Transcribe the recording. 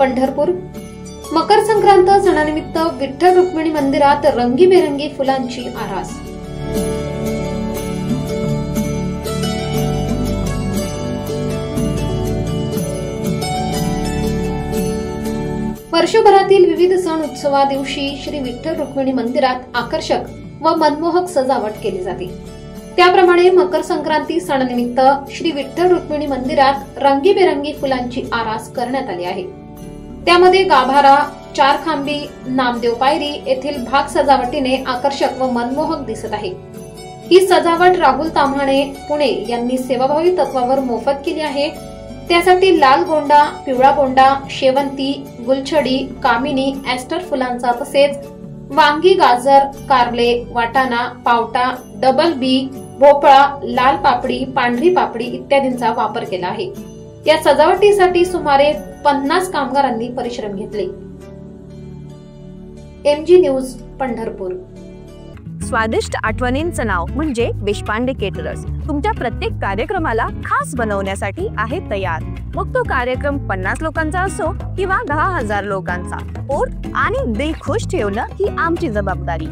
पंढरपूर। मकर संक्रांत सणानिमित्त विठ्ठल रुक्मिणी मंदिरात रंगीबेरंगी फुलांची आरास। वर्षभरातील विविध सण उत्सवा दिवशी श्री विठ्ठल रुक्मिणी मंदिरात आकर्षक व मनमोहक सजावट केली जाते। त्याप्रमाणे मकर संक्रांती सणानिमित्त श्री विठ्ठल रुक्मिणी मंदिरात रंगीबेरंगी फुलांची आरास करण्यात आली आहे। त्यामध्ये गाभारा, चार खांबी, नामदेव पायरी येथील भाग सजावटीने आकर्षक व मनमोहक दिसत आहे। ही सजावट राहुल ताम्हाणे पुणे यांनी सेवाभावी तत्वावर मोफत केली आहे। त्यासाठी लाल गोंडा, पिवळा गोंडा, शेवंती, गुलछडी, कामिनी, ॲस्टर फुलांचा तसेच वांगी, गाजर, कारले, वाटाणा, पावटा, डबल बी, भोपळा, लाल पापडी, पांढरी पापडी इत्यादींचा वापर केला आहे। या सजावटीसाठी सुमारे 50 कामगारांनी परिश्रम घेतले। MG news Pandharpur. स्वादिष्ट आठवणींचं नाव म्हणजे देशपांडे केटरर्स तुमच्या प्रत्येक कार्यक्रमाला खास बनवण्यासाठी आहे तयार। मग तो कार्यक्रम 50 लोकांचा असो किंवा 10,000 लोकांचा, पोट आणि दिल खुश ठेवणं ही आमची जबाबदारी।